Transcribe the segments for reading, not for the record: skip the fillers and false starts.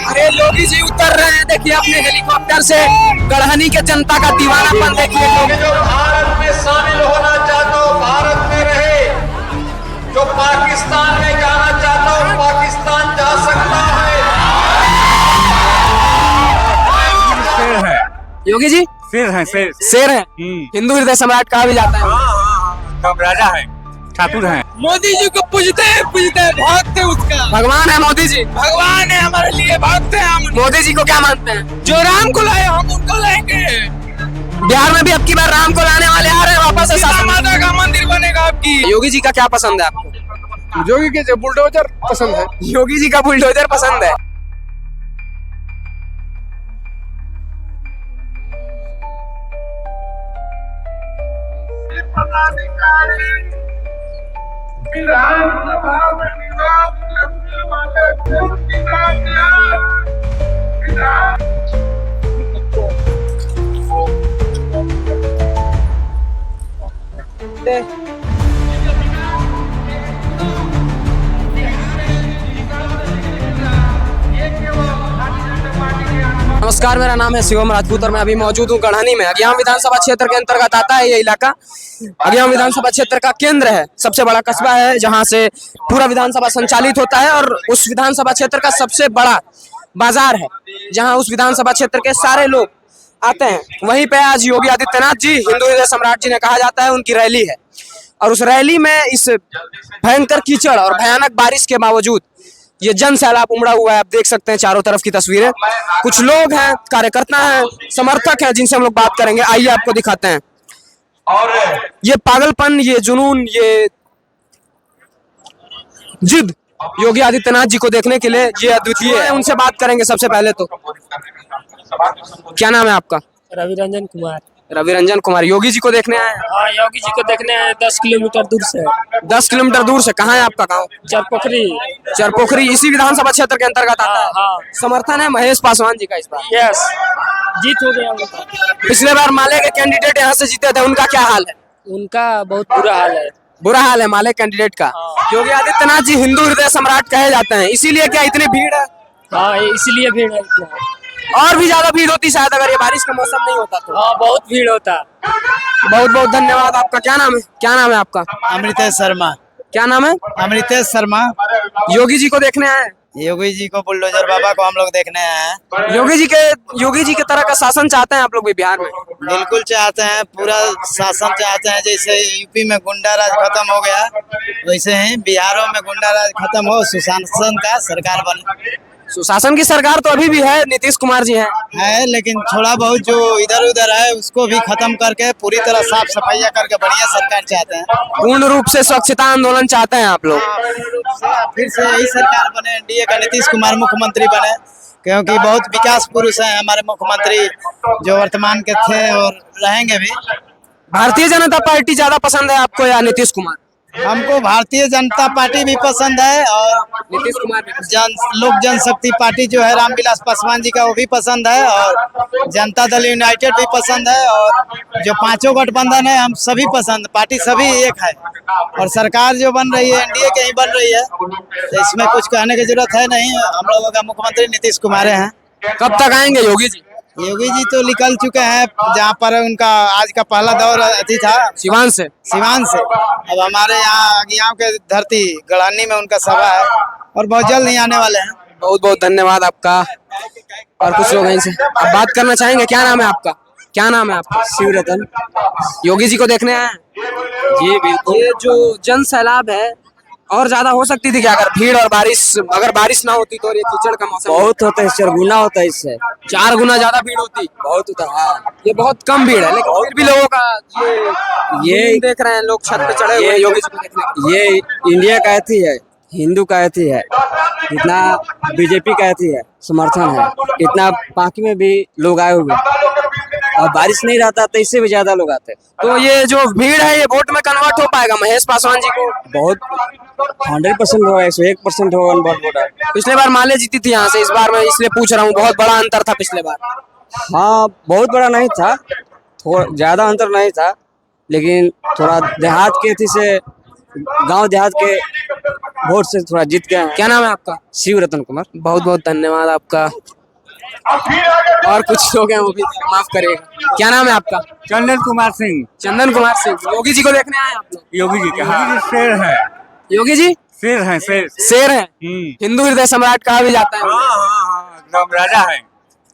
अरे योगी जी उतर रहे हैं, देखिए अपने हेलीकॉप्टर से। गढ़हनी के जनता का दीवानापन देखिए। जो भारत में शामिल होना चाहता हो भारत में रहे, जो पाकिस्तान में जाना चाहता हो पाकिस्तान जा सकता है। शेर है योगी जी, शेर है शेर शेर है। हिंदू हृदय सम्राट कहा भी जाता है। कब राजा है, ठाकुर है। मोदी जी को पूजते हैं भागते उसका। भगवान है मोदी जी, भगवान है हमारे लिए, भागते हैं हम। मोदी जी को क्या मानते हैं? जो राम को लाए हम उनको लाएंगे। बिहार में भी अब की बार राम को लाने वाले आ रहे हैं वापस से। शासन माता का मंदिर बनेगा आपकी। योगी जी का क्या पसंद है आपको? योगी के जो बुलडोजर पसंद है। योगी जी का बुलडोजर पसंद है। नमस्कार, मेरा नाम है शिवम राजपूत और मैं अभी मौजूद हूँ गढ़हनी में। अगियाम विधानसभा क्षेत्र के अंतर्गत आता है ये इलाका। अगियाम विधानसभा क्षेत्र का केंद्र है, सबसे बड़ा कस्बा है जहाँ से पूरा विधानसभा संचालित होता है और उस विधानसभा क्षेत्र का सबसे बड़ा बाजार है जहाँ उस विधानसभा क्षेत्र के सारे लोग आते हैं। वहीं पे आज योगी आदित्यनाथ जी, हिंदू हृदय सम्राट जी ने कहा जाता है, उनकी रैली है और उस रैली में इस भयंकर कीचड़ और भयानक बारिश के बावजूद ये जन सैलाब उमड़ा हुआ है। आप देख सकते हैं चारों तरफ की तस्वीरें। कुछ लोग हैं, कार्यकर्ता हैं, समर्थक हैं जिनसे हम लोग बात करेंगे। आइए आपको दिखाते हैं। और ये पागलपन, ये जुनून, ये जिद योगी आदित्यनाथ जी को देखने के लिए ये अद्वितीय है। उनसे बात करेंगे। सबसे पहले तो क्या नाम है आपका? रवि रंजन कुमार। रवि रंजन कुमार। योगी जी को देखने आए हैं? हाँ, योगी जी को देखने आए 10 किलोमीटर दूर से। 10 किलोमीटर दूर से। कहाँ है आपका गाँव? चरपोखरी। चरपोखरी इसी विधानसभा क्षेत्र के अंतर्गत आता है। हाँ। समर्थन है महेश पासवान जी का इस बार? यस, जीत हो गया उनका। पिछले बार माले के कैंडिडेट यहाँ से जीते थे, उनका क्या हाल है? उनका बहुत बुरा हाल है। बुरा हाल है माले कैंडिडेट का। योगी आदित्यनाथ जी हिंदू हृदय सम्राट कहे जाते हैं, इसीलिए क्या इतनी भीड़ है? हाँ, इसलिए भीड़ है इतना। और भी ज्यादा भीड़ होती शायद अगर ये बारिश का मौसम नहीं होता तो। हाँ, बहुत भीड़ होता। बहुत बहुत धन्यवाद। आपका क्या नाम है? क्या नाम है आपका? अमृतेश शर्मा। क्या नाम है? अमृतेश शर्मा। योगी जी को देखने आए हैं? योगी जी को, बुलडोजर बाबा को हम लोग देखने आए हैं। योगी जी के तरह का शासन चाहते हैं आप लोग भी बिहार में? बिल्कुल चाहते हैं, पूरा शासन चाहते हैं। जैसे यूपी में गुंडा राज खत्म हो गया, वैसे ही बिहारों में गुंडा राज खत्म हो, सुशासन का सरकार बने। सुशासन की सरकार तो अभी भी है, नीतीश कुमार जी है, लेकिन थोड़ा बहुत जो इधर उधर है उसको भी खत्म करके पूरी तरह साफ सफाइया करके बढ़िया सरकार चाहते हैं। पूर्ण रूप से स्वच्छता आंदोलन चाहते हैं आप लोग? फिर से यही सरकार बने, एनडीए का नीतीश कुमार मुख्यमंत्री बने, क्योंकि बहुत विकास पुरुष हैं हमारे मुख्यमंत्री जो वर्तमान के थे और रहेंगे भी। भारतीय जनता पार्टी ज्यादा पसंद है आपको या नीतीश कुमार? हमको भारतीय जनता पार्टी भी पसंद है और नीतीश कुमार भी। लोक जनशक्ति पार्टी जो है रामविलास पासवान जी का, वो भी पसंद है और जनता दल यूनाइटेड भी पसंद है और जो पांचों गठबंधन है हम सभी पसंद, पार्टी सभी एक है और सरकार जो बन रही है एनडीए के ही बन रही है, तो इसमें कुछ कहने की जरूरत है नहीं। हम लोगों का मुख्यमंत्री नीतीश कुमार हैं। कब तक आएंगे योगी जी? योगी जी तो निकल चुके हैं, जहाँ पर उनका आज का पहला दौर अति था सिवान से। अब हमारे यहाँ अगियाम के धरती गढ़हनी में उनका सभा है और बहुत जल्द ही आने वाले हैं। बहुत बहुत धन्यवाद आपका। और कुछ लोग इनसे आप बात करना चाहेंगे? क्या नाम है आपका? क्या नाम है आपका? शिवरतन। योगी जी को देखने आए हैं? जी बिल्कुल। ये जो जन सैलाब है और ज्यादा हो सकती थी क्या अगर भीड़ और बारिश, अगर बारिश ना होती तो? और ये कीचड़ का मौसम बहुत होता है, 4 गुना होता है इससे। 4 गुना ज्यादा भीड़ होती। बहुत होता है। हाँ। ये बहुत कम भीड़ है, लेकिन फिर भी लोगों का ये देख रहे हैं, लोग छत पे चढ़े हुए हैं योगी जी को देखने। ये इंडिया का अथी है, हिंदू का अथी है, इतना बीजेपी का अथी है, समर्थन है, इतना बाकी में भी लोग आए हुए और बारिश नहीं रहता तो इससे भी ज्यादा लोग आते। तो ये जो भीड़ है ये वोट में कन्वर्ट हो पाएगा महेश पासवान जी को? बहुत 100% होगा, 101% होगा वोट। पिछले बार माले जीती थी यहाँ से, इस बार मैं इसलिए पूछ रहा हूँ, बहुत बड़ा अंतर था पिछले बार। हाँ, बहुत बड़ा नहीं था, थोड़ा ज्यादा अंतर नहीं था, लेकिन थोड़ा देहात के थी से गांव देहात के वोट से थोड़ा जीत गए हैं। क्या नाम है आपका? शिव रतन कुमार। बहुत बहुत धन्यवाद आपका। और कुछ लोग हैं वो भी माफ करिएगा। क्या नाम है आपका? चंदन कुमार सिंह। चंदन कुमार सिंह। योगी जी को देखने आए आप लोग? योगी जी के, हाँ, शेर है। योगी जी शेर है, शेर। शेर है, हिंदू हृदय सम्राट कहा भी जाता है। हाँ, एकदम राजा है,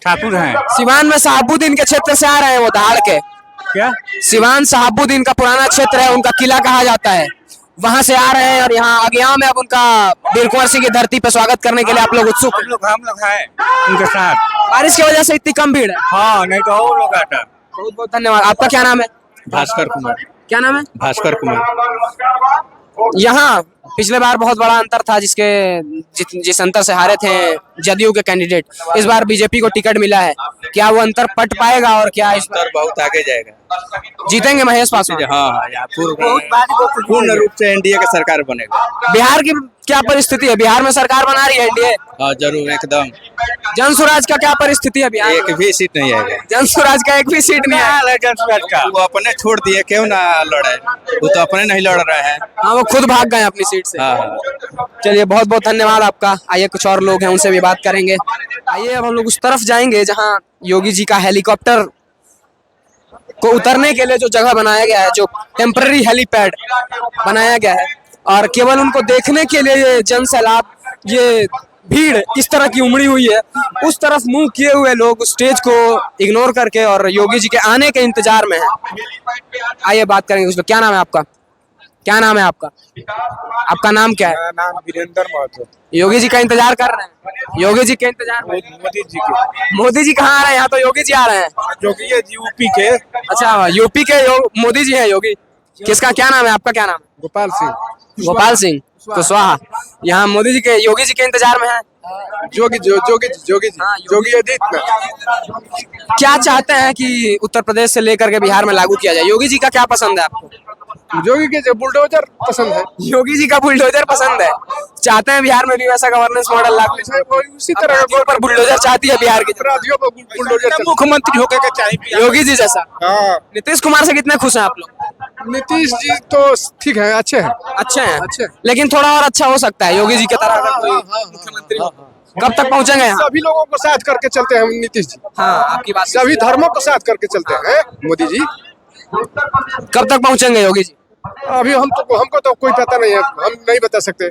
ठाकुर है। सिवान में शहाबुद्दीन के क्षेत्र से आ रहे हैं वो दहाड़ के। क्या? सिवान शहाबुद्दीन का पुराना क्षेत्र है, उनका किला कहा जाता है, वहां से आ रहे हैं और यहाँ अगियाम में अब उनका वीर कुंवर सिंह की धरती पे स्वागत करने के लिए आप लोग उत्सुक हैं। हम लोग हैं उनके साथ। बारिश की वजह से इतनी कम भीड़ है। हाँ, नहीं तो और लोग आता। बहुत बहुत धन्यवाद। आपका क्या नाम है? भास्कर कुमार। क्या नाम है? भास्कर कुमार। यहाँ पिछले बार बहुत बड़ा अंतर था, जिस अंतर से हारे थे जदयू के कैंडिडेट, इस बार बीजेपी को टिकट मिला है। क्या वो अंतर पट पाएगा और क्या इस बार बहुत आगे जाएगा, जीतेंगे महेश पासवान? हाँ, पूर्ण रूप से एनडीए का सरकार बनेगा। बिहार की क्या परिस्थिति है? बिहार में सरकार बना रही है एनडीए? हाँ जरूर, एकदम। जन स्वराज का क्या परिस्थिति है बिहार? एक भी सीट नहीं आएगा। जन स्वराज का एक भी सीट नहीं है। वो अपने छोड़ दिए, क्यों ना लड़े, वो तो अपने नहीं लड़ रहे हैं। हाँ, वो खुद भाग गए अपनी सीट से। हाँ। चलिए, बहुत बहुत धन्यवाद आपका। आइए कुछ और लोग हैं, उनसे भी बात करेंगे। आइए अब हम लोग उस तरफ जाएंगे जहाँ योगी जी का हेलीकॉप्टर को उतरने के लिए जो जगह बनाया गया है, जो टेम्पररी हेलीपैड बनाया गया है, और केवल उनको देखने के लिए ये जन सैलाब, ये भीड़ इस तरह की उमड़ी हुई है। उस तरफ मुंह किए हुए लोग स्टेज को इग्नोर करके और योगी जी के आने के इंतजार में हैं। आइए बात करेंगे कुछ लोग। क्या नाम है आपका? क्या नाम है आपका? आपका नाम क्या है? मेरा नाम वीरेंद्र महतो। योगी जी का इंतजार कर रहे हैं? योगी जी के इंतजार में? मोदी जी के। मोदी जी कहाँ आ रहे हैं? यहाँ तो योगी जी आ रहे हैं। योगी है जी, यूपी के। अच्छा, यूपी के मोदी जी हैं योगी। किसका क्या नाम है? आपका क्या नाम है? गोपाल सिंह। गोपाल सिंह कुशवाहा। यहाँ मोदी जी के, योगी जी के इंतजार में है। जोगी आदित्य। क्या चाहते हैं कि उत्तर प्रदेश से लेकर के बिहार में लागू किया जाए? योगी जी का क्या पसंद है आपको? जोगी के जो बुलडोजर पसंद है। योगी जी का बुलडोजर पसंद है। चाहते हैं बिहार में भी वैसा गवर्नेंस मॉडल लागू? उसी तरह पर बुलडोजर चाहती है बिहार की अपराधियों को बुलडोजर मुख्यमंत्री होकर के चाहिए। योगी जी जैसा। हाँ, नीतीश कुमार से कितने खुश हैं आप लोग? नीतीश जी तो ठीक है, अच्छे हैं। अच्छे हैं, अच्छे। लेकिन थोड़ा और अच्छा हो सकता है योगी जी की तरह अगर कोई मुख्यमंत्री हो। कब तक पहुंचेंगे यहाँ? सभी लोगों को साथ करके चलते हैं नीतीश जी। हाँ, आपकी बात। सभी धर्मों को साथ करके चलते हैं मोदी जी। कब तक पहुंचेंगे योगी जी? अभी हमको तो कोई पता नहीं है, हम नहीं बता सकते।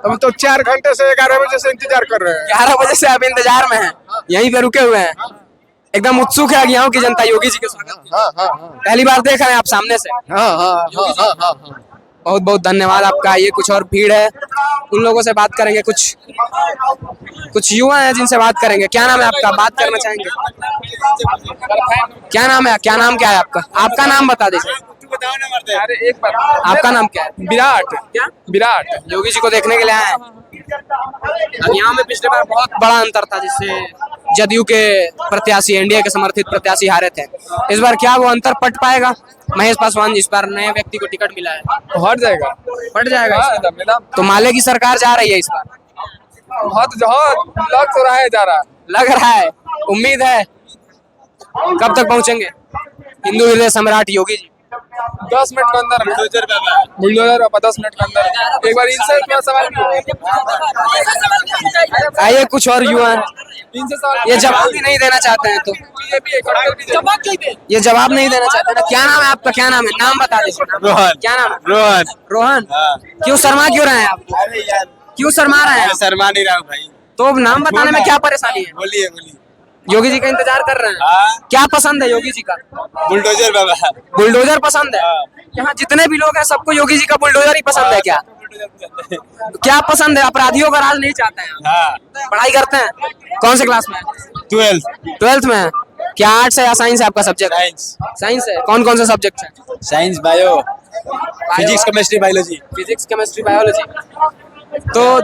हम तो 4 घंटे से 11 बजे से इंतजार कर रहे हैं। 11 बजे से आप इंतजार में हैं, यहीं पे रुके हुए हैं, एकदम उत्सुक है यहाँ की जनता योगी जी के स्वागत में। पहली बार देख रहे हैं आप सामने से? बहुत बहुत धन्यवाद आपका। ये कुछ और भीड़ है, उन लोगों से बात करेंगे। कुछ युवा हैं जिनसे बात करेंगे। क्या नाम है आपका? बात करना चाहेंगे? क्या नाम है? क्या नाम क्या है आपका? आपका नाम बता दीजिए। अरे एक बार, आपका नाम क्या है? विराट। क्या? विराट। योगी जी को देखने के लिए आए हैं। अब यहाँ में पिछले बार बहुत बड़ा अंतर था, जिससे जदयू के प्रत्याशी, एनडीए के समर्थित प्रत्याशी हारे थे। इस बार क्या वो अंतर पट पाएगा? महेश पासवान जी, इस बार नए व्यक्ति को टिकट मिला है, हट जाएगा। पट जाएगा। तो माले की सरकार जा रही है इस बार? बहुत लग तो रहा है, जा रहा लग रहा है, उम्मीद है। कब तक पहुंचेंगे हिंदू हृदय सम्राट योगी जी? 10 मिनट के अंदर बुलडोजर 10 मिनट के अंदर। एक बार इनसे क्या सवाल आइए कुछ और युवा हैं, ये जवाब भी नहीं देना चाहते हैं, तो ये जवाब नहीं देना चाहते ना। क्या नाम है आपका? क्या नाम है? नाम बता दीजिए। रोहन। क्या नाम है? रोहन। रोहन। क्यों शर्मा क्यों रहे हैं आप? अरे यार, क्यों शर्मा रहे हैं? शर्मा नहीं रहा भाई। तो नाम बताने में क्या परेशानी है? बोलिए। योगी जी का इंतजार कर रहे हैं। क्या पसंद है योगी जी का? बुलडोजर बाबा। बुलडोजर पसंद है। यहाँ जितने भी लोग हैं सबको योगी जी का बुलडोजर ही पसंद है। क्या क्या पसंद है? अपराधियों का राज नहीं चाहते हैं? पढ़ाई करते हैं? कौन से क्लास में? 12th में है। क्या आर्ट्स है या साइंस है आपका सब्जेक्ट? साइंस है। कौन कौन से सब्जेक्ट है? Science, bio, physics, chemistry, biology. Physics, chemistry, biology. तो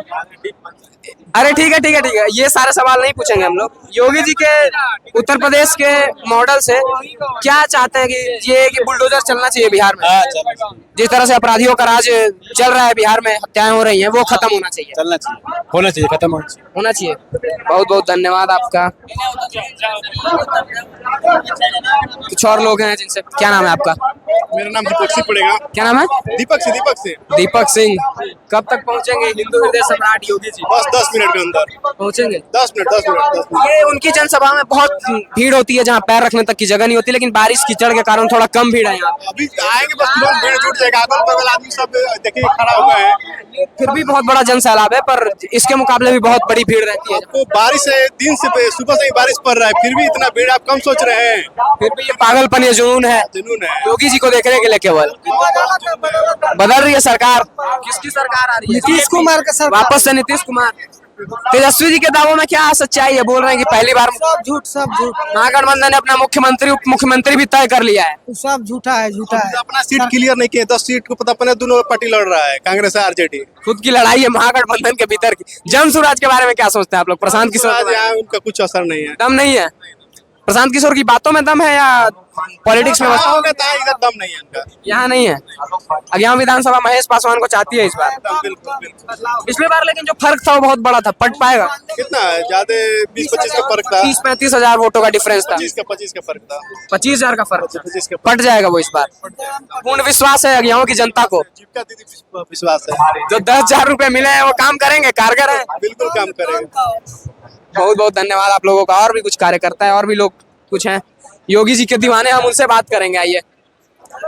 अरे ठीक है ठीक है ठीक है, ये सारे सवाल नहीं पूछेंगे हम लोग। योगी जी के उत्तर प्रदेश के मॉडल से क्या चाहते हैं कि ये कि बुलडोजर चलना चाहिए बिहार में? जिस तरह से अपराधियों का राज चल रहा है बिहार में, हत्याएं हो रही हैं, वो खत्म होना चाहिए। चलना चाहिए, होना चाहिए, खत्म होना चाहिए। होना चाहिए। बहुत बहुत धन्यवाद आपका। कुछ और लोग हैं जिनसे, क्या नाम है आपका? मेरा नाम दीपक सिंह पड़ेगा। क्या नाम है? दीपक से दीपक सिंह। कब तक पहुंचेंगे हिंदू हृदय सम्राट योगी जी? बस 10 मिनट के अंदर पहुंचेंगे? 10 मिनट। ये उनकी जनसभा में बहुत भीड़ होती है, जहाँ पैर रखने तक की जगह नहीं होती, लेकिन बारिश कीचड़ के कारण थोड़ा कम भीड़ है यहाँ। अभी आएंगे बस तुरंत भीड़ जुट जाएगा, अगल बगल आदमी सब देखिए खड़ा हुआ है। फिर भी बहुत बड़ा जन सैलाब है, पर इसके मुकाबले भी बहुत बड़ी भीड़ रहती है। आपको बारिश है, दिन से सुबह से ही बारिश पड़ रहा है, फिर भी इतना भीड़ आप कम सोच रहे हैं। फिर भी ये पागलपन, ये जुनून है जुनून है। योगी जी को देखने के लिए केवल। बदल रही है सरकार। किसकी सरकार आ रही है? नीतीश कुमार का सरकार। वापस से नीतीश कुमार। तेजस्वी जी के दावों में क्या सच्चाई है? बोल रहे हैं कि पहली बार सब झूठ। महागठबंधन ने अपना मुख्यमंत्री उप मुख्यमंत्री भी तय कर लिया है। सब झूठा है। अपना सीट क्लियर नहीं किया, 10 सीट को पता अपने दोनों पार्टी लड़ रहा है, कांग्रेस और आरजेडी। खुद की लड़ाई है महागठबंधन के भीतर की। जन स्वराज के बारे में क्या सोचते हैं आप लोग? प्रशांत किशोर यहाँ उनका कुछ असर नहीं है। दम नहीं है? प्रशांत किशोर की बातों में दम है या पॉलिटिक्स में? हाँ, होगा तो इधर दम नहीं है इनका। यहाँ नहीं है। अगेन विधानसभा महेश पासवान को चाहती है इस बार। बिल्कुल। पिछली बार लेकिन जो फर्क था वो बहुत बड़ा था। पट पाएगा? कितना है? ज्यादा 20-25 का फर्क था। 30-35 हजार वोटों का डिफरेंस था। 25 का फर्क था। 25 हजार का फर्क था। 25 का पट जाएगा वो इस बार। पूर्ण विश्वास है अगेन की जनता को। जीविका दीदी विश्वास है। जो 10,000 रुपए मिले हैं वो काम करेंगे, कारगर है। बिल्कुल काम करेंगे। बहुत बहुत धन्यवाद आप लोगों का। और भी कुछ कार्यकर्ता है, और भी लोग कुछ हैं योगी जी के दीवाने, हम उनसे बात करेंगे। आइए,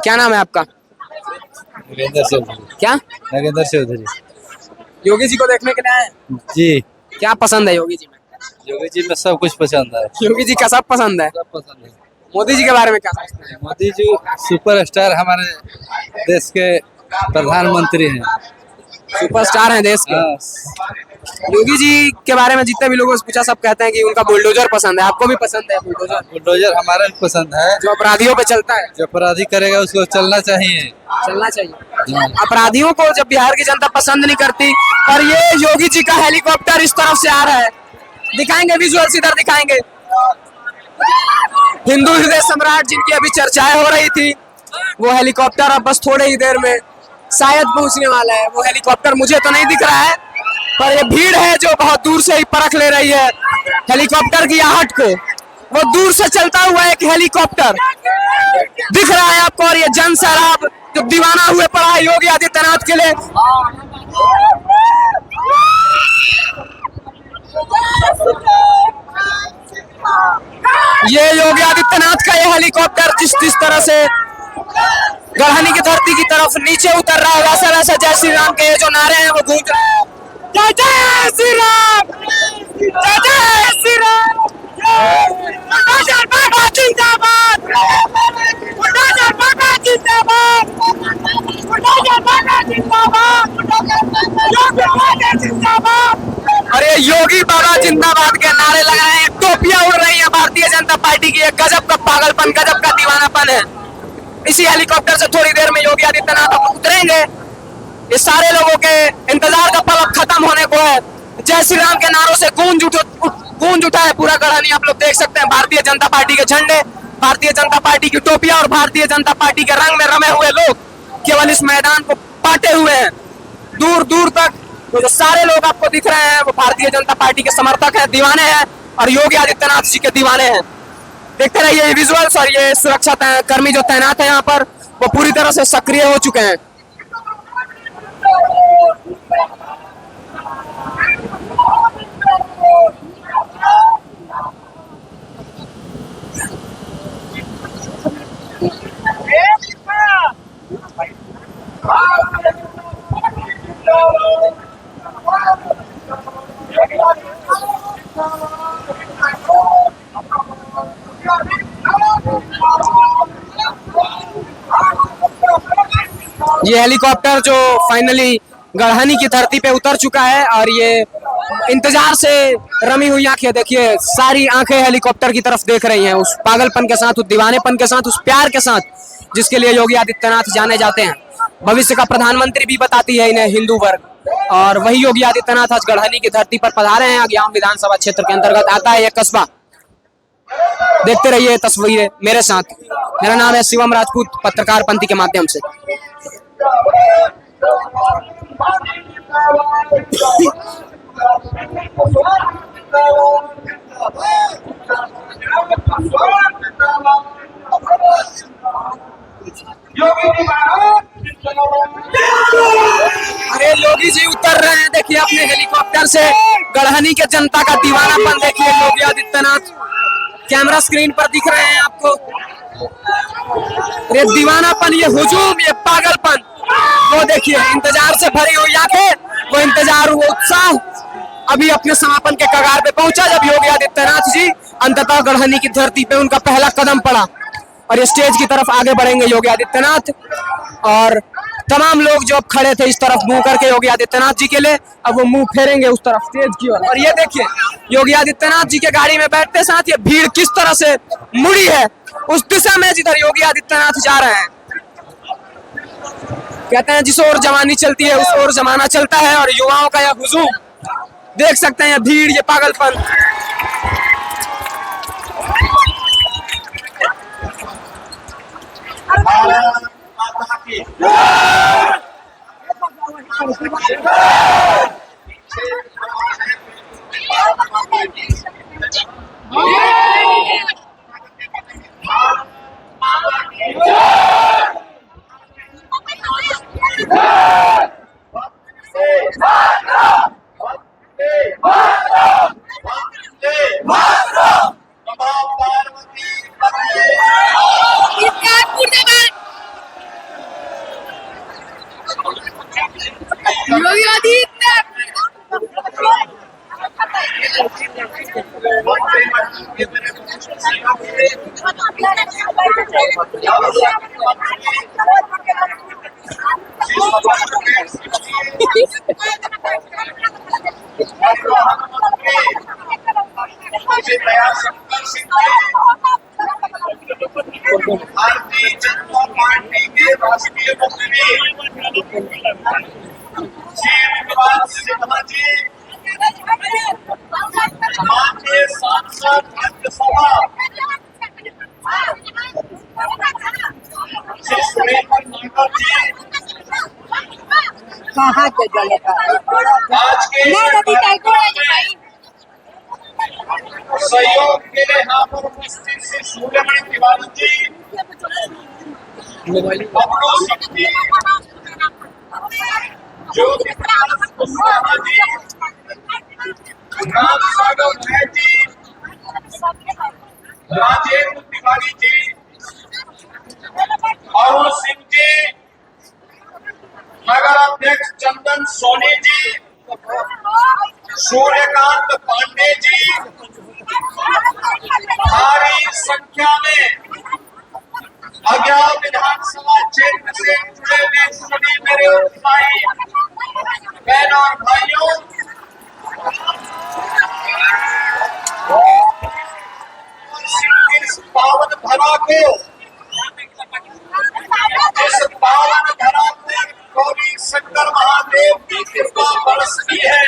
क्या नाम है आपका? नगेंद्र चौधरी। क्या? नगेंद्र चौधरी योगी जी को देखने के लिए आए? जी। क्या पसंद है योगी जी में? योगी जी में सब कुछ पसंद है। योगी जी का सब पसंद है। सब पसंद है। मोदी जी के बारे में क्या सोचते हैं? मोदी जी सुपरस्टार हमारे देश के प्रधानमंत्री हैं। सुपरस्टार हैं देश के। योगी जी के बारे में जितने भी लोगों से पूछा, सब कहते हैं कि उनका बुलडोजर पसंद है। आपको भी पसंद है बुलडोजर? बुलडोजर हमारा भी पसंद है। जो अपराधियों पे चलता है। जो अपराधी करेगा उसको चलना चाहिए। चलना चाहिए। अपराधियों को जब बिहार की जनता पसंद नहीं करती, और ये योगी जी का हेलीकॉप्टर इस तरफ से आ रहा है, दिखाएंगे विजुअल्स, इधर दिखाएंगे। हिंदू हृदय सम्राट जिनकी अभी चर्चाएं हो रही थी, वो हेलीकॉप्टर अब बस थोड़े ही देर में शायद पहुंचने वाला है। वो हेलीकॉप्टर मुझे तो नहीं दिख रहा है, पर ये भीड़ है जो बहुत दूर से ही परख ले रही है हेलीकॉप्टर की आहट को। वो दूर से चलता हुआ एक हेलीकॉप्टर दिख रहा है आपको, और ये जन सैलाब जो दीवाना हुए पड़ा है योगी आदित्यनाथ के लिए। ये योगी आदित्यनाथ का ये हेलीकॉप्टर जिस तरह से गढ़हनी की धरती की तरफ नीचे उतर रहा है, वैसा वैसा जय श्री राम के ये जो नारे हैं वो गूंज रहे हैं। जय जय श्री राम, जय जय श्री राम, बुलडोजर बाबा जिंदाबाद, बुलडोजर बाबा जिंदाबाद, बुलडोजर बाबा जिंदाबाद, योगी बाबा जिंदाबाद। और ये योगी बाबा जिंदाबाद के नारे लगा रहे हैं, टोपियां उड़ रही है भारतीय जनता पार्टी की। एक गजब का पागलपन, गजब का दीवानापन है। इसी हेलीकॉप्टर से थोड़ी देर में योगी आदित्यनाथ उतरेंगे। इस सारे लोगों के इंतजार का पल अब खत्म होने को है। जय श्री राम के नारों से गूंज उठा है पूरा गढ़हनी। आप लोग देख सकते हैं भारतीय जनता पार्टी के झंडे, भारतीय जनता पार्टी की टोपियां और भारतीय जनता पार्टी के रंग में रमे हुए लोग केवल इस मैदान को पाटे हुए हैं। दूर दूर तक तो जो सारे लोग आपको दिख रहे हैं वो भारतीय जनता पार्टी के समर्थक हैं, दीवाने हैं, और योगी आदित्यनाथ जी के दीवाने हैं। देखते रहिए विजुअल्स। और ये सुरक्षा कर्मी जो तैनात है यहाँ पर, वो पूरी तरह से सक्रिय हो चुके हैं। ये हेलीकॉप्टर जो फाइनली गढ़हनी की धरती पे उतर चुका है, और ये इंतजार से रमी हुई आंखें देखिए, सारी आंखें हेलीकॉप्टर की तरफ देख रही हैं, उस पागलपन के साथ, उस दीवानेपन के साथ, उस प्यार के साथ जिसके लिए योगी आदित्यनाथ जाने जाते हैं। भविष्य का प्रधानमंत्री भी बताती है इन्हें हिंदू वर्ग। और वही योगी आदित्यनाथ आज गढ़हनी की धरती पर पधारे हैं। अज्ञाम विधानसभा क्षेत्र के अंतर्गत आता है यह कस्बा। देखते रहिए तस्वीरें मेरे साथ। मेरा नाम है शिवम राजपूत, पत्रकार पंथी के माध्यम से। अरे योगी जी उतर रहे हैं, देखिए अपने हेलीकॉप्टर से। गढ़हनी के जनता का दीवानापन देखिए। योगी आदित्यनाथ कैमरा स्क्रीन पर दिख रहे हैं आपको। ये दीवानापन, ये हुजूम, ये पागलपन, वो देखिए। इंतजार से भरी हुई आंखें, वो इंतजार, वो उत्साह अभी अपने समापन के कगार पे पहुंचा जब योगी आदित्यनाथ जी अंततः गढ़हनी की धरती पे उनका पहला कदम पड़ा। और ये स्टेज की तरफ आगे बढ़ेंगे योगी आदित्यनाथ, और तमाम लोग जो अब खड़े थे इस तरफ मुंह करके योगी आदित्यनाथ जी के लिए, अब वो मुंह फेरेंगे उस तरफ स्टेज की ओर। और ये देखिए योगी आदित्यनाथ जी के गाड़ी में बैठते साथ ये भीड़ किस तरह से मुड़ी है उस दिशा में जिधर योगी आदित्यनाथ जा रहे हैं। कहते हैं जिस ओर जवानी चलती है उस ओर जमाना चलता है, और युवाओं का यह हुजूम देख सकते हैं, ये भीड़, ये पागलपन। भारतीय जनता पार्टी के राष्ट्रीय मंत्री सिन्हा जी, माननीय सांसद राज्यसभा श्री सुरेंद्र नागर जी, कहाँ के जले का आज के सहयोग के लिए यहाँ पर उपस्थित श्री सूर्यमणि तिवारी जी, बबलू सिंह जी, ज्योति प्रकाश कुशवाहा जी, राम सागर नायक जी, राजेंद्र तिवारी जी, अरुण सिंह जी, नगर अध्यक्ष चंदन सोनी जी, सूर्यकांत पांडे जी, भारी संख्या में अज्ञात विधानसभा क्षेत्र से जुड़े हुए सभी मेरे उत्साही बहनों और भाइयों, इस पावन धरा को, इस पावन धरा पर गौरी शंकर महादेव की कृपा बरसती है।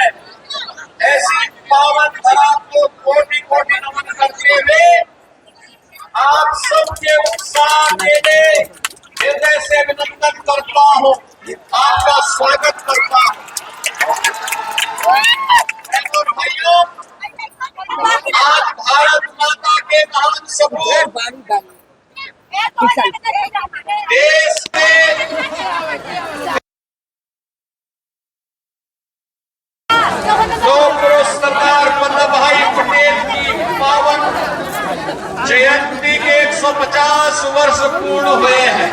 ऐसी पावन धरा को कोटि कोटि नमन करते हुए आप सबके उत्साह देने हृदय से अभिनंदन करता हूँ, आपका स्वागत करता हूँ। भाइयों, आज भारत माता के महान सपूत देश में सरदार वल्लभ भाई पटेल की पावन जयंती के 150 वर्ष पूर्ण हुए हैं।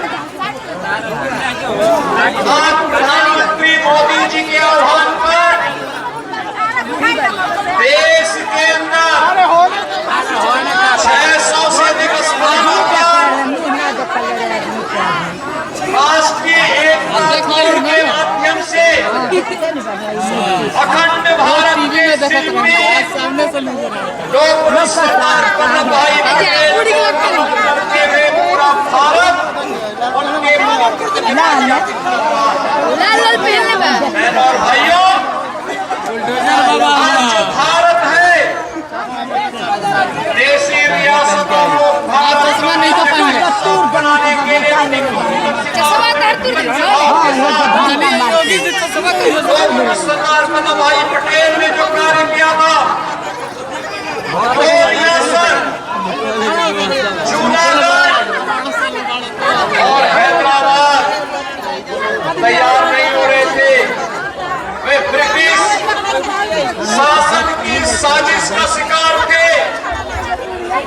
आज प्रधानमंत्री मोदी जी के आह्वान पर देश के अंदर 600 से अधिक स्थानों पर राष्ट्रीय एकता दौड़ के माध्यम से अखंड भारत के शिल्पी डॉक्टर सरदार वल्लभ भाई पटेल को करते हुए पूरा भारत उनके लाल लाल पहनले बा। बहनों और भाइयों, आज जो भारत है देशी रियासतों को भारत बनाने के लिए सरदार वल्लभ भाई पटेल ने जो कार्य किया था, वो रियासत जूनागढ़ और हैदराबाद तैयार नहीं हो रहे थे। वे ब्रिटिश शासन की साजिश का शिकार थे।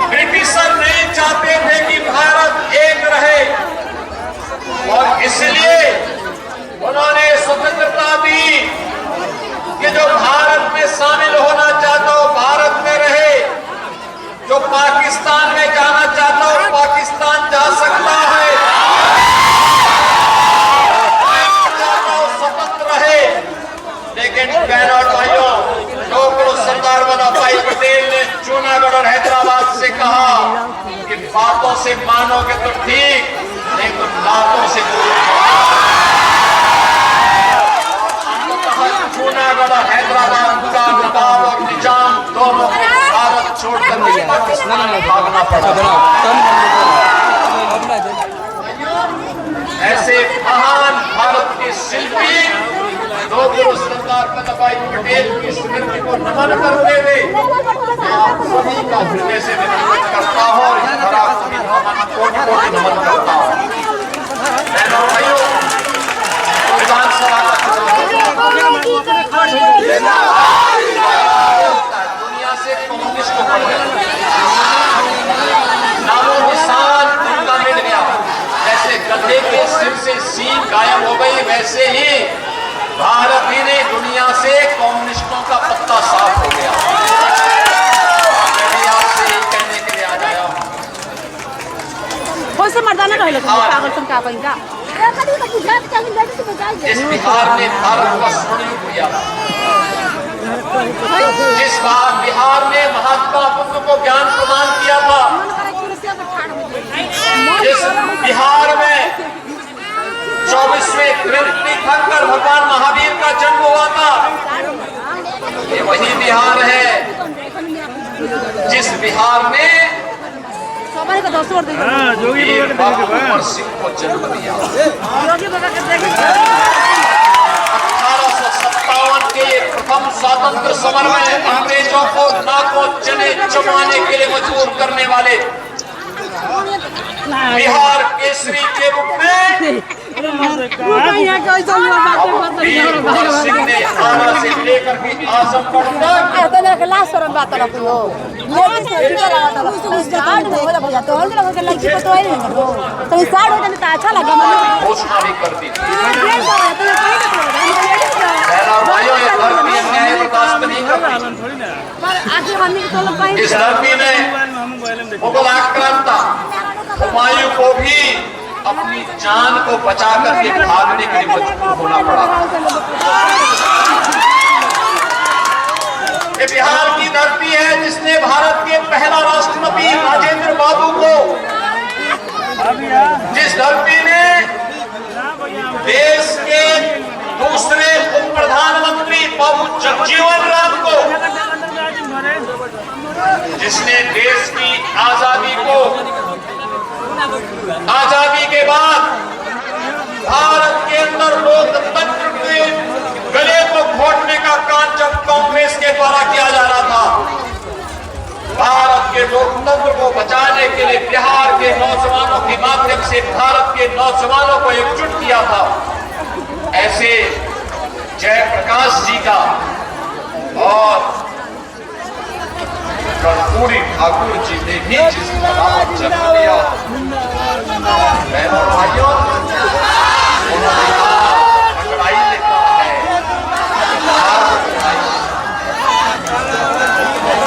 ब्रिटिशर नहीं चाहते थे कि भारत एक रहे और इसलिए उन्होंने स्वतंत्रता दी कि जो भारत में शामिल होना चाहता हो भारत में रहे, जो पाकिस्तान में जाना चाहता हो पाकिस्तान जा सकता है, स्वतंत्र रहे। लेकिन बहनों और भाइयों, लोगों सरदार वल्लभ भाई पटेल ने जूनागढ़ और हैदराबाद से कहा कि बातों से मानोगे तो ठीक, नहीं तो बातों से दूर। जूनागढ़ और हैदराबाद का नवाब और निजाम दोनों भारत छोड़कर पाकिस्तान में भागना पड़ा। ऐसे महान भारत के शिल्पी लोगों सरदार वल्लभ भाई पटेल की स्मृति को नमन करते हुए मैं आप सभी का हृदय से विनम्र करता हूँ और इस तरह कोटि नमन करता हूँ। बहनों भाइयों, विधानसभा का दुनिया से कम्युनिस्ट को पड़ गया, नामो निशान उनका मिट गया। जैसे गधे के सिर से सींग गायब हो गई, वैसे ही भारत ही ने दुनिया से कम्युनिस्टों का पत्ता साफ हो गया। मैं आपसे यही कहने के लिए आ गया हूँ। मर्दाना कहले पागल तुम का कहिंगा जिस बिहार ने भारत का स्वर्णयुग किया, जिस बिहार ने महात्मा बुद्ध को ज्ञान प्रदान किया था, जिस बिहार में 24वें क्रांति कर भगवान महावीर का जन्म हुआ था, ये वही बिहार है जिस बिहार में वीर भगत सिंह को जन्म दिया। 1857 के प्रथम स्वतंत्र समर में अंग्रेजों को नाकों चने चबाने के लिए मजबूर करने वाले बिहार केसरी के रूप में वीर भगत सिंह ने आरा से लेकर के आजमगढ़ घोषणा भी कर दी थी। इस धरती में मुगल आक्रांता हुमायूं को भी अपनी जान को बचा करके भागने के लिए मजबूर होना पड़ा। ये बिहार की धरती है जिसने भारत के पहला राष्ट्रपति राजेंद्र बाबू को, जिस धरती ने देश के दूसरे उप प्रधानमंत्री बाबू जगजीवन राम को, जिसने देश की आजादी के बाद भारत के अंदर लोकतंत्र के गले को घोटने का काम जब कांग्रेस के द्वारा किया जा रहा था, भारत के लोकतंत्र को बचाने के लिए बिहार के नौजवानों के माध्यम से भारत के नौजवानों को एकजुट किया था। ऐसे जयप्रकाश जी का और कर्पूरी ठाकुर जी ने भी जिस तरह जन्म लिया, बहनों भाइयों, उन्होंने लड़ाई लिखा है।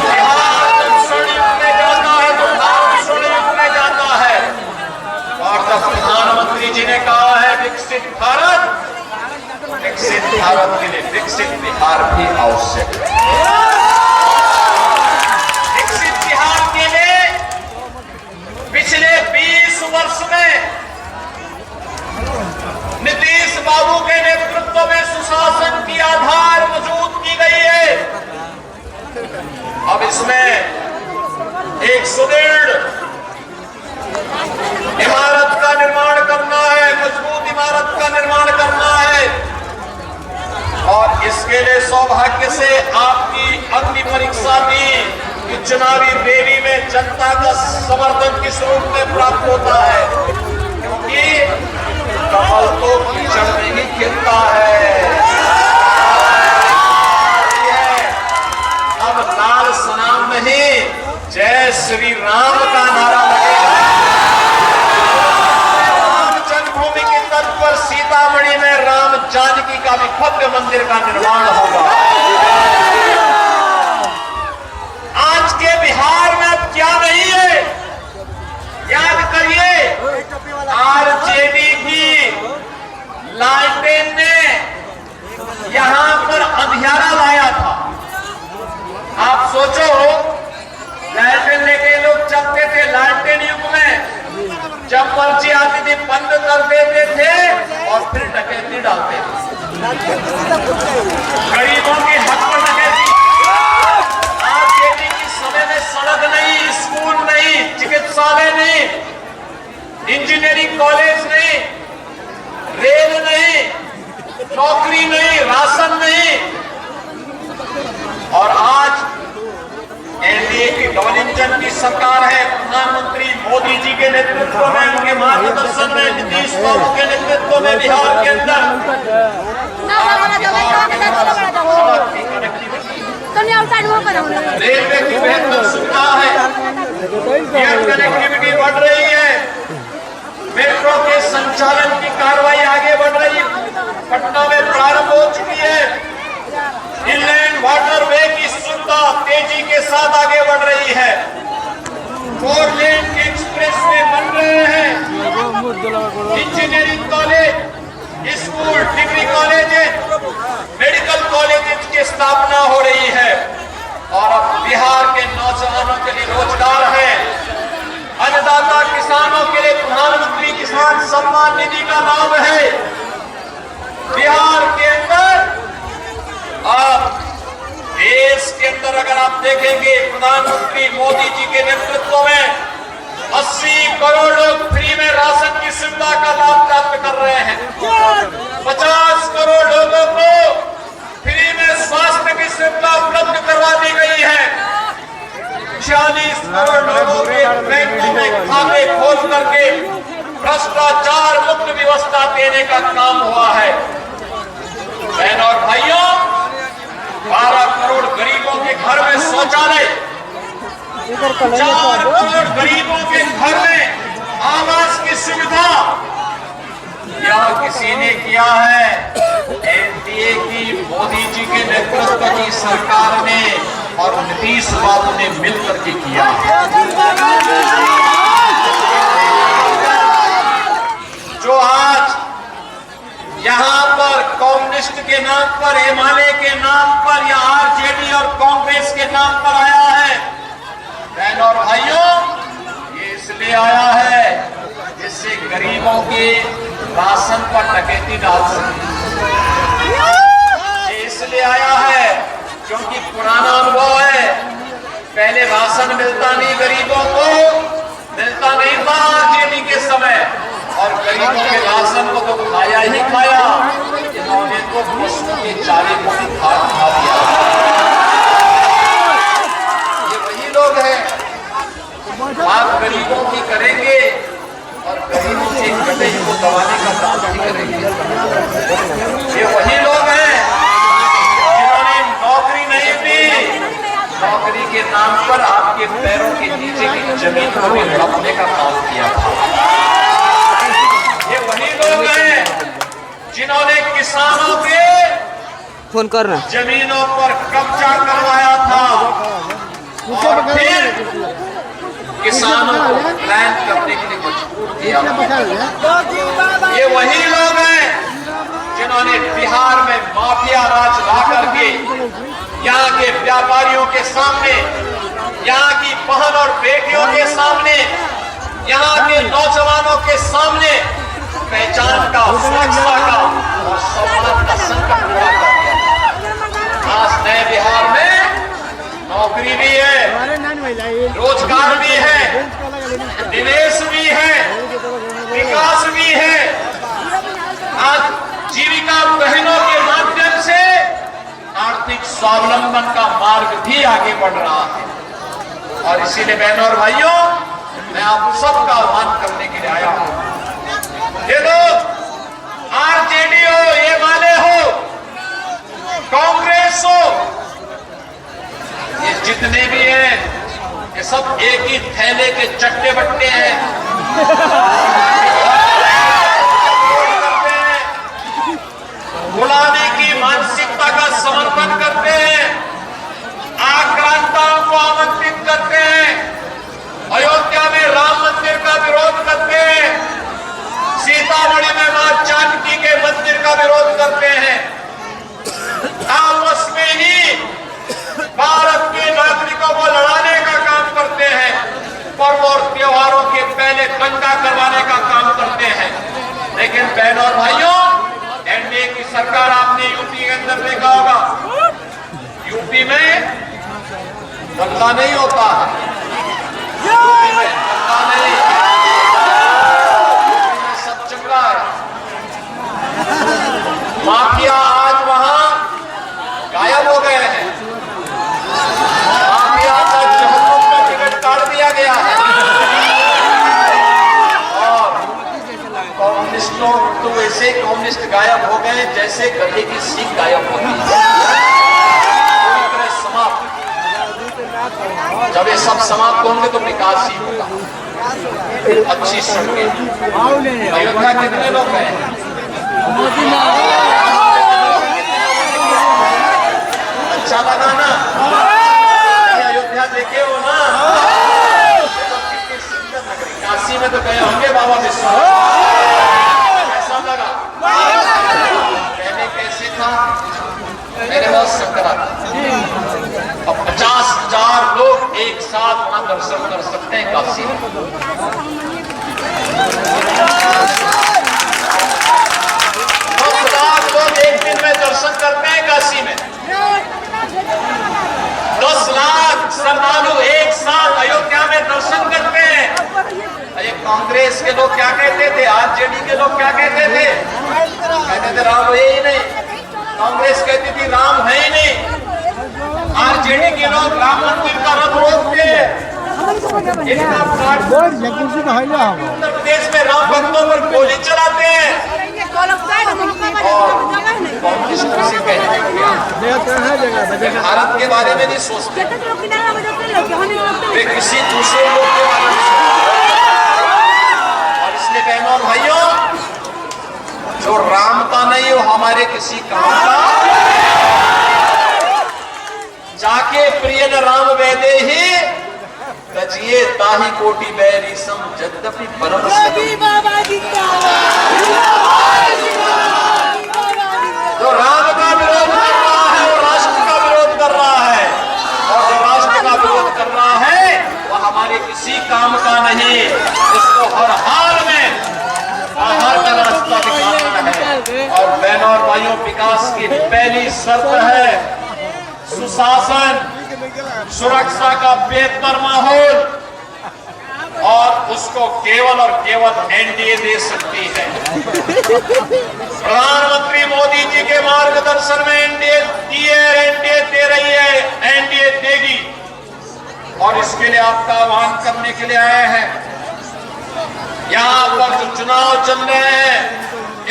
बिहार जब स्वर्णयुग में जाता है तो भारत स्वर्णयुग में जाता है। और जब प्रधानमंत्री जी ने कहा है विकसित भारत के लिए विकसित बिहार भी आवश्यक है। पिछले 20 वर्ष में से आपकी अग्नि परीक्षा दी कि चुनावी रैली में जनता का समर्थन किस रूप में प्राप्त होता है, क्योंकि कमल तो कीचड़ में ही खिलता है। अब लाल सलाम नहीं, जय श्री राम का नारा लगेगा। राम जन्मभूमि की तट पर सीतामढ़ी में राम जानकी का भी भव्य मंदिर का निर्माण होगा। आज के बिहार में अब क्या नहीं है, याद करिए, आरजेडी की लालटेन ने यहां पर अंधियारा लाया था। आप सोचो, लालटेन लेके लोग चलते थे लालटेन युग में, जब पर्ची आती थी बंद कर देते थे और फिर डकैती डालते थे, गरीबों के हक पर डकैती। आरजेडी की समय में सड़क नहीं, स्कूल नहीं, चिकित्सालय नहीं, इंजीनियरिंग कॉलेज नहीं, रेल नहीं, नौकरी नहीं, राशन नहीं। और आज एनडीए की डबल इंजन की सरकार है। प्रधानमंत्री मोदी जी के नेतृत्व में, उनके मार्गदर्शन में, नीतीश बाबू के नेतृत्व में बिहार के अंदर रेलवे की बेहतर सुविधा है, एयर कनेक्टिविटी बढ़ रही है, मेट्रो के संचालन की कार्रवाई आगे बढ़ रही है, पटना में प्रारंभ हो चुकी है। इनलैंड वाटरवे की सुविधा तेजी के साथ आगे बढ़ रही है। 4 लेन के एक्सप्रेसवे बन रहे हैं। Engineering college, school, degree college, medical college की स्थापना हो रही है। और अब बिहार के नौजवानों के लिए रोजगार है। अन्नदाता किसानों के लिए प्रधानमंत्री किसान सम्मान निधि का लाभ है। बिहार के अंदर आप देश के अंदर अगर आप देखेंगे, प्रधानमंत्री मोदी जी के नेतृत्व में 80 करोड़ लोग फ्री में राशन की सुविधा का लाभ प्राप्त कर रहे हैं। 50 करोड़ लोगों को फ्री में स्वास्थ्य की सुविधा उपलब्ध करवा दी गई है। 40 करोड़ लोगों के बैंकों में खाते खोल करके भ्रष्टाचार मुक्त व्यवस्था देने का काम हुआ है। बहन और भाइयों, 12 करोड़ गरीबों के घर में शौचालय, 4 करोड़ गरीबों के घर में आवास की सुविधा, यह किसी ने किया है? एनडीए की मोदी जी के नेतृत्व की सरकार ने और नीतीश बाबू ने मिलकर के किया। जो आज यहाँ पर कम्युनिस्ट के नाम पर, एमआलए के नाम पर या आरजेडी और कांग्रेस के नाम पर आया है, बहन और भाइयों, ये इसलिए आया है जिससे गरीबों के राशन पर डकैती डाल सके। ये इसलिए आया है क्योंकि पुराना अनुभव है, पहले राशन मिलता नहीं, गरीबों को मिलता नहीं था आरजेडी के समय, और गरीबों के राशन को तो खाया ही खाया, इन्होंने तो पशुओं के चारे को भी खा दिया। ये वही लोग हैं, आप गरीबों की करेंगे और गरीबों के कटाई को दबाने का काम भी करेंगे। ये वही लोग हैं जिन्होंने नौकरी नहीं दी, नौकरी के नाम पर आपके पैरों के नीचे की जमीन को भी हड़पने का काम किया था। ये वही लोग हैं जिन्होंने किसानों के फोन करना जमीनों पर कब्जा करवाया था और फिर किसानों को लैंड करने के लिए मजबूर किया। ये वही लोग हैं जिन्होंने बिहार में माफिया राज ला करके यहाँ के व्यापारियों के सामने, यहाँ की बहन और बेटियों के सामने, यहाँ के नौजवानों के सामने पहचान का, सुरक्षा का और सम्मान का संकट खड़ा कर दिया। आज नए बिहार में नौकरी भी है, रोजगार भी है, निवेश भी है, विकास भी है। आज जीविका बहनों के माध्यम से आर्थिक आर्थिक स्वावलंबन का मार्ग भी आगे बढ़ रहा है। और इसीलिए बहनों और भाइयों, मैं आप सबका आह्वान करने के लिए आया हूं। ये लोग आरजेडी हो, ये वाले हो, कांग्रेस हो, ये जितने भी हैं, ये सब एक ही थैले के चट्टे बट्टे हैं। गुलामी की मानसिकता का समर्थन करते हैं, आक्रांताओं को आमंत्रित करते हैं, अयोध्या में राम मंदिर का विरोध करते हैं, सीतामढ़ी में मां जानकी के मंदिर का विरोध करते हैं, आपस में ही भारत के नागरिकों को लड़ाने का काम करते हैं, पर्व और त्योहारों के पहले दंगा करवाने का काम करते हैं। लेकिन बहनों और भाइयों, एनडीए की सरकार आपने यूपी के अंदर देखा होगा, यूपी में दंगा नहीं होता है, यूपी में दंगा नहीं, यूपी में सब चंगा है। माफिया आज वहां गायब हो गए हैं, माफिया का जहन्नुम का टिकट काट दिया गया है। कम्युनिस्टों तो वैसे कम्युनिस्ट गायब हो गए जैसे गधे की सींग गायब होती है, पूरी तरह समाप्त। जब ये सब समाप्त होंगे तो विकास ही होगा, अच्छी सड़कें। अयोध्या कितने लोग गए? अच्छा लगा ना? अयोध्या देखे हो ना? कितनी सुंदर नगरी, काशी में तो गए होंगे बाबा विश्वनाथ, कैसा लगा? पहले कैसे था? मेरे बहुत संकरा था। अब 50,000 लोग एक साथ वहां दर्शन कर सकते हैं काशी में। 10,000 लोग एक दिन में दर्शन करते हैं काशी में। 10 लाख श्रद्धालु एक साथ अयोध्या में दर्शन करते हैं। ये कांग्रेस के लोग क्या कहते थे, आरजेडी के लोग क्या कहते थे? कहते थे राम है ही नहीं, कांग्रेस कहती थी राम है ही नहीं, आरजेडी के लोग राम मंदिर का रथ रोकते हैं। उत्तर प्रदेश में राम भक्तों पर गोली चलाते हैं और भारत के बारे में नहीं सोचते, वे किसी दूसरे लोग के बारे में सोचते। और इसलिए बहनों और भाइयों, जो राम का नहीं हो हमारे किसी काम का, जाके प्रिय न राम वेदे ही तजिए ताही कोटि बैरी सम जद्यपि परम जो राम का विरोध कर रहा है वो राष्ट्र का विरोध कर रहा है, और जो राष्ट्र का विरोध कर रहा है वह हमारे किसी काम का नहीं। इसको हर हाल में बाहर का रास्ता दिखाना है। और बहनों और भाइयों, विकास की पहली शर्त है सुशासन, सुरक्षा का बेहतर माहौल, और उसको केवल और केवल एनडीए दे सकती है। प्रधानमंत्री मोदी जी के मार्गदर्शन में एनडीए दी है, एनडीए दे रही है, एनडीए देगी। और इसके लिए आपका आह्वान करने के लिए आए हैं। यहाँ पर जो चुनाव चल रहे हैं,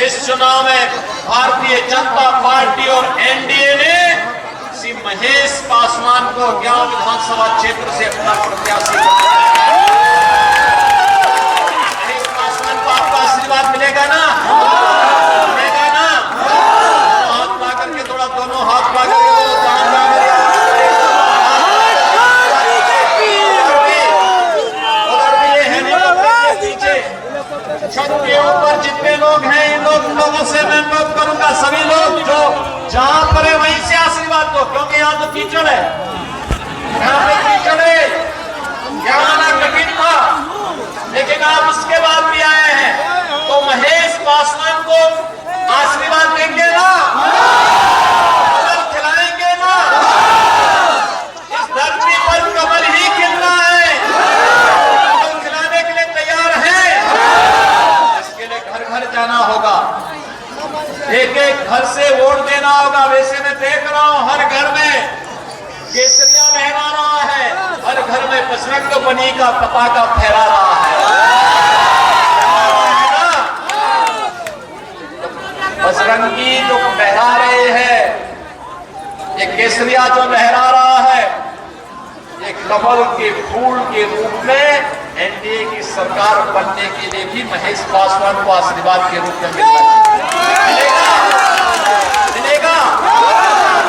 इस चुनाव में भारतीय जनता पार्टी और एनडीए ने श्री महेश पासवान को ज्ञान विधानसभा क्षेत्र से अपना प्रत्याशी बनाया। महेश पासवान को आपका आशीर्वाद मिलेगा ना? मिलेगा ना? हाथ ला करके, थोड़ा दोनों हाथ ला करके छत के ऊपर जितने लोग हैं, इन लोगों से मैं अनुरोध करूंगा, सभी लोग जो जहां पर है वहीं से आशीर्वाद दो, क्योंकि यहाँ तो कीचड़ है, यहाँ पे कीचड़ है, यहाँ आना कठिन था, लेकिन आप उसके बाद भी आए हैं, तो महेश पासवान को आशीर्वाद देंगे ना? कमल खिलाएंगे ना? इस धरती पर कमल ही खिलना है, कमल खिलाने के लिए तैयार है। इसके लिए घर घर जाना होगा, एक एक घर से वोट देना होगा। वैसे मैं देख रहा हूं हर घर में बजरंग बली का पताका फहरा रहा है बजरंगी जो लहरा रहे हैं, ये केसरिया जो लहरा रहा है, ये कमल के फूल के रूप में एनडीए की सरकार बनने के लिए भी महेश पासवान को आशीर्वाद के रूप में मिलेगा।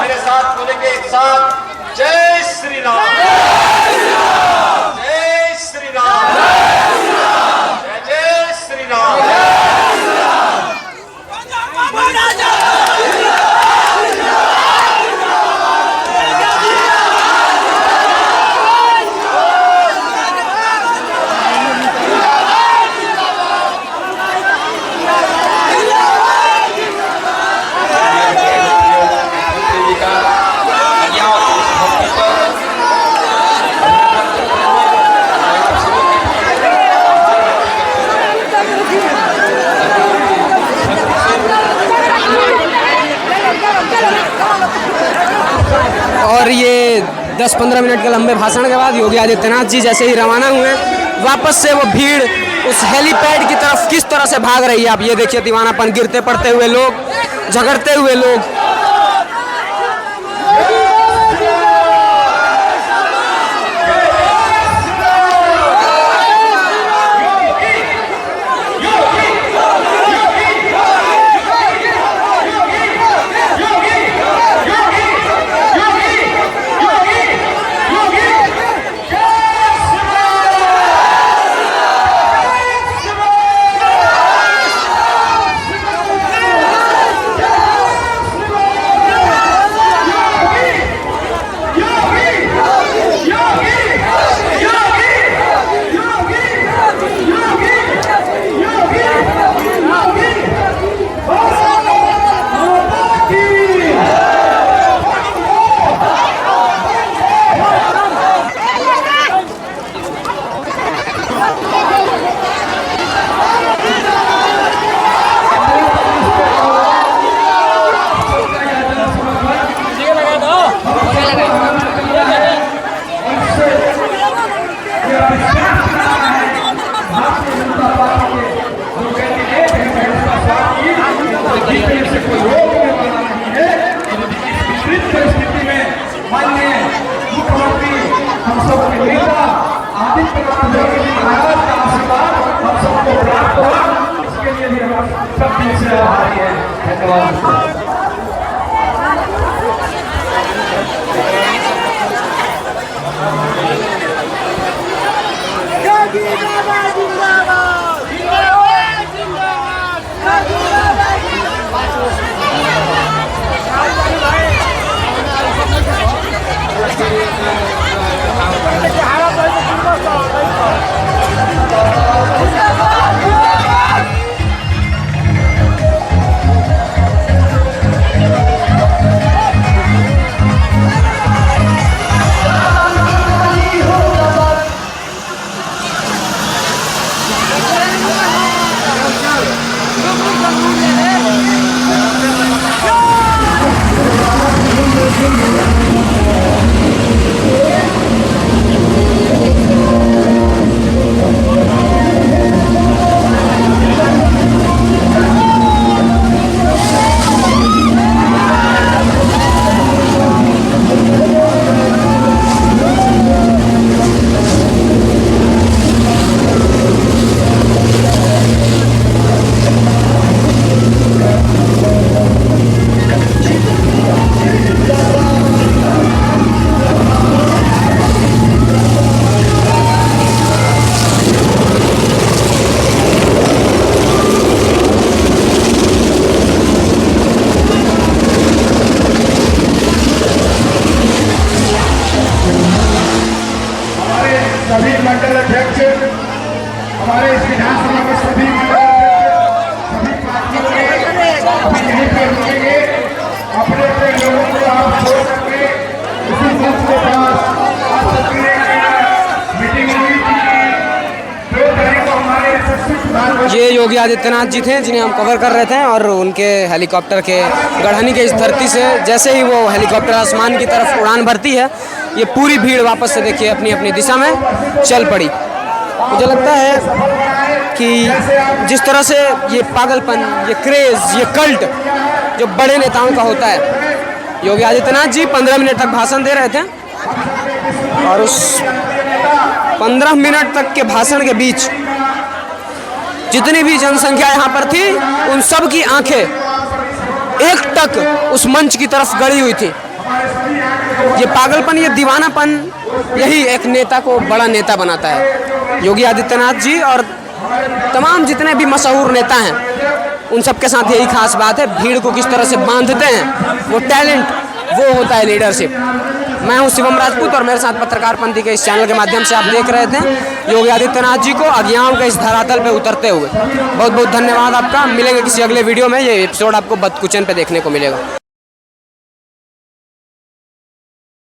मेरे साथ बोलेंगे एक साथ, जय श्री राम, जय श्री राम, जय जय श्री राम। और ये 10-15 मिनट के लंबे भाषण के बाद योगी आदित्यनाथ जी जैसे ही रवाना हुए, वापस से वो भीड़ उस हेलीपैड की तरफ किस तरह से भाग रही है। आप ये देखिए, दीवानापन, गिरते पड़ते हुए लोग, झगड़ते हुए लोग। सभी मंडल अध्यक्ष, हमारे इस विधानसभा के सभी मंडल अध्यक्ष, सभी पार्टियों के अभी यहीं पर रुकेंगे। अपने अपने लोगों को आप छोड़ करके उसी मंच के पास आप सकते हैं। मीटिंग हुई थी 2 तारीख को हमारे यशस्वी ये योगी आदित्यनाथ जी थे जिन्हें हम कवर कर रहे थे, और उनके हेलीकॉप्टर के गढ़हनी के इस धरती से जैसे ही वो हेलीकॉप्टर आसमान की तरफ उड़ान भरती है, ये पूरी भीड़ वापस से देखिए अपनी अपनी दिशा में चल पड़ी। मुझे लगता है कि जिस तरह से ये पागलपन, ये क्रेज, ये कल्ट जो बड़े नेताओं का होता है, योगी आदित्यनाथ जी 15 मिनट तक भाषण दे रहे थे और उस 15 मिनट तक के भाषण के बीच जितनी भी जनसंख्या यहाँ पर थी उन सब की आंखें एक टक उस मंच की तरफ गड़ी हुई थी। ये पागलपन, ये दीवानापन, यही एक नेता को बड़ा नेता बनाता है। योगी आदित्यनाथ जी और तमाम जितने भी मशहूर नेता हैं उन सब के साथ यही खास बात है, भीड़ को किस तरह से बांधते हैं, वो टैलेंट, वो होता है लीडरशिप। मैं हूं शिवम राजपूत और मेरे साथ पत्रकार पंथी के इस चैनल के माध्यम से आप देख रहे थे योगी आदित्यनाथ जी को अज्ञान के इस धरातल पे उतरते हुए। बहुत बहुत धन्यवाद आपका। मिलेंगे किसी अगले वीडियो में। ये एपिसोड आपको बदकुचन पे देखने को मिलेगा।